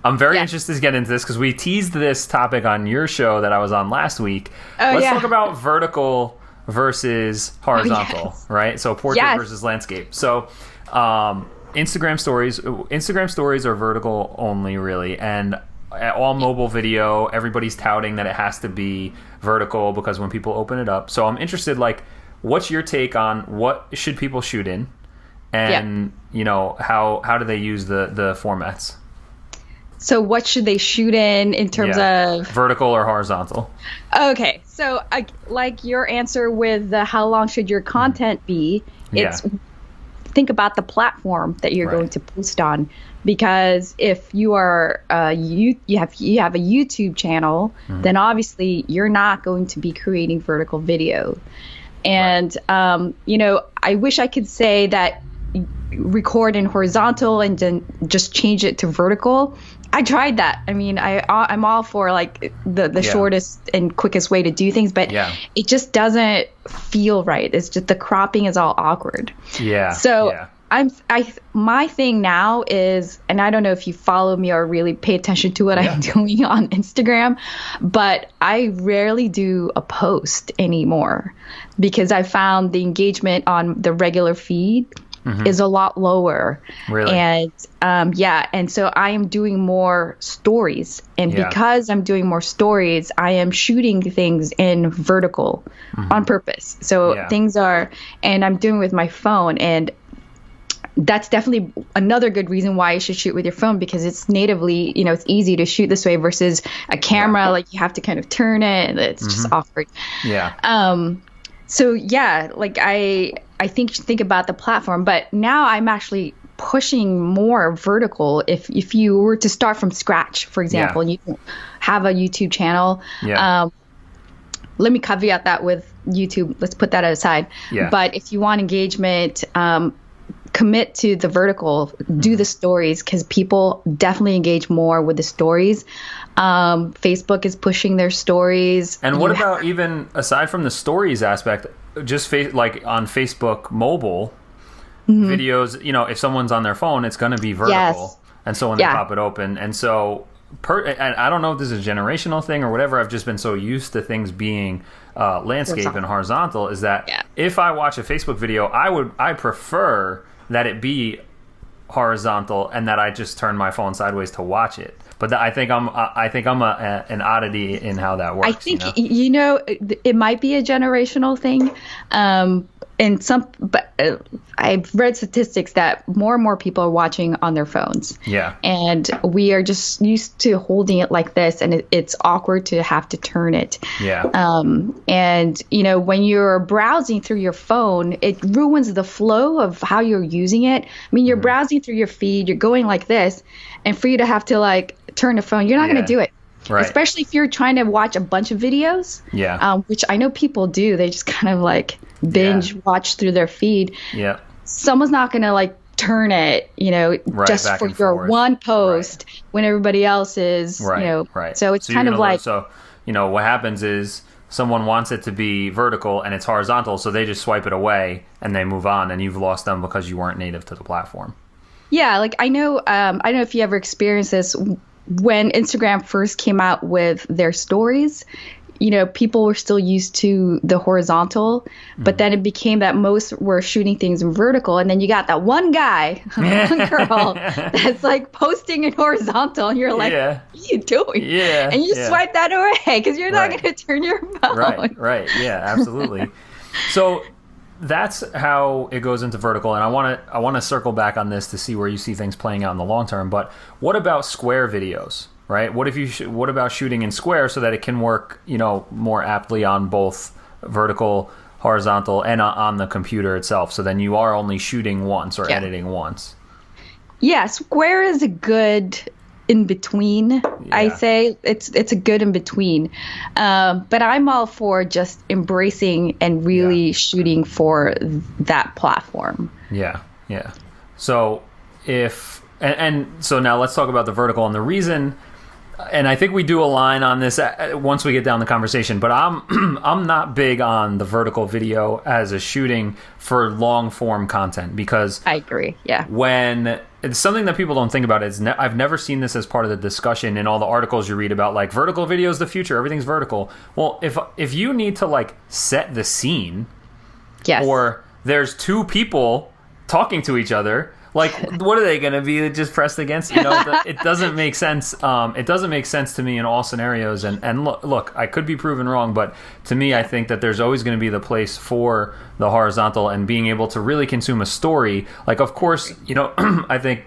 I'm very interested to get into this because we teased this topic on your show that I was on last week. Let's talk about vertical versus horizontal, right? So portrait versus landscape. So Instagram stories are vertical only, really, and all mobile video, everybody's touting that it has to be vertical because when people open it up. So I'm interested, like, what's your take on what should people shoot in, and how do they use the formats? So what should they shoot in terms of vertical or horizontal? Okay, so like your answer with the how long should your content be? It's think about the platform that you're going to post on, because if you are you have a YouTube channel, then obviously you're not going to be creating vertical video. And I wish I could say that record in horizontal and then just change it to vertical. I tried that. I mean, I'm all for like the shortest and quickest way to do things, but it just doesn't feel right. It's just the cropping is all awkward. Yeah. So my thing now is, and I don't know if you follow me or really pay attention to what I'm doing on Instagram, but I rarely do a post anymore because I found the engagement on the regular feed is a lot lower. Really? And and so I am doing more stories. And because I'm doing more stories, I am shooting things in vertical on purpose. So things are, and I'm doing with my phone, and that's definitely another good reason why you should shoot with your phone, because it's natively, it's easy to shoot this way versus a camera. Like you have to kind of turn it, and it's just awkward. So like I think you should think about the platform, but now I'm actually pushing more vertical. If you were to start from scratch, for example, and you have a YouTube channel, let me caveat that with YouTube. Let's put that aside. But if you want engagement, commit to the vertical, do the stories, because people definitely engage more with the stories. Facebook is pushing their stories. And what about even aside from the stories aspect, just like on Facebook mobile videos, if someone's on their phone, it's going to be vertical. And so when they pop it open, and so and I don't know if this is a generational thing or whatever, I've just been so used to things being landscape and horizontal, is that if I watch a Facebook video, I prefer that it be horizontal and that I just turn my phone sideways to watch it. But I think I'm an oddity in how that works. I think it might be a generational thing, but I've read statistics that more and more people are watching on their phones. And we are just used to holding it like this, and it's awkward to have to turn it. And when you're browsing through your phone, it ruins the flow of how you're using it. I mean, you're browsing through your feed, you're going like this, and for you to have to like turn the phone, you're not going to do it. Especially if you're trying to watch a bunch of videos, which I know people do. They just kind of like binge watch through their feed. Someone's not going to like turn it, just for your one post when everybody else is, So it's kind of like. So, what happens is someone wants it to be vertical and it's horizontal, so they just swipe it away and they move on, and you've lost them because you weren't native to the platform. Yeah, like I know, I don't know if you ever experienced this. When Instagram first came out with their stories, people were still used to the horizontal, but then it became that most were shooting things in vertical. And then you got that one guy, one girl that's like posting in horizontal, and you're like, what are you doing? And you swipe that away because you're not going to turn your phone. Right. Yeah, absolutely. So that's how it goes into vertical, and I want to circle back on this to see where you see things playing out in the long term. But what about square videos, right? What about shooting in square so that it can work, more aptly on both vertical, horizontal, and on the computer itself? So then you are only shooting once or editing once. Yeah, square is a good in between. I say it's a good in between, but I'm all for just embracing and really shooting for that platform. So so now let's talk about the vertical, and the reason, and I think we do align on this once we get down the conversation, but I'm not big on the vertical video as a shooting for long form content, because I agree. it's something that people don't think about. I've never seen this as part of the discussion in all the articles you read about, like, vertical video is the future, everything's vertical. Well, if you need to, like, set the scene, yes, or there's two people talking to each other, like, what are they going to be just pressed against? You know, it doesn't make sense. It doesn't make sense to me in all scenarios. And look, I could be proven wrong, but to me, I think that there's always going to be the place for the horizontal and being able to really consume a story. Like, of course, you know, I think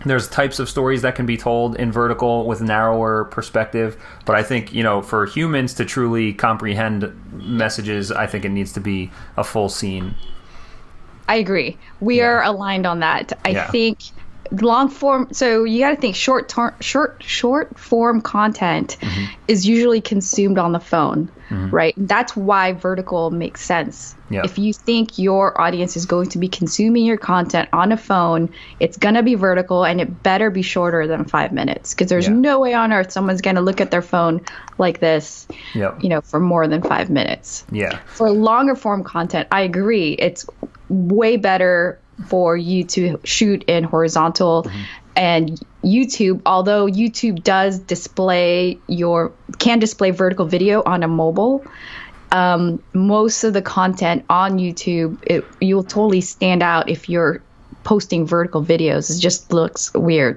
there's types of stories that can be told in vertical with narrower perspective. But I think, you know, for humans to truly comprehend messages, I think it needs to be a full scene. I agree. We are aligned on that. I think long form. So you got to think short form content is usually consumed on the phone, right? That's why vertical makes sense. Yeah. If you think your audience is going to be consuming your content on a phone, it's going to be vertical, and it better be shorter than 5 minutes, because there's no way on earth someone's going to look at their phone like this, you know, for more than 5 minutes. Yeah. For longer form content, I agree. It's way better for you to shoot in horizontal. And YouTube, although YouTube does can display vertical video on a mobile, most of the content on YouTube, you'll totally stand out if you're posting vertical videos. It just looks weird.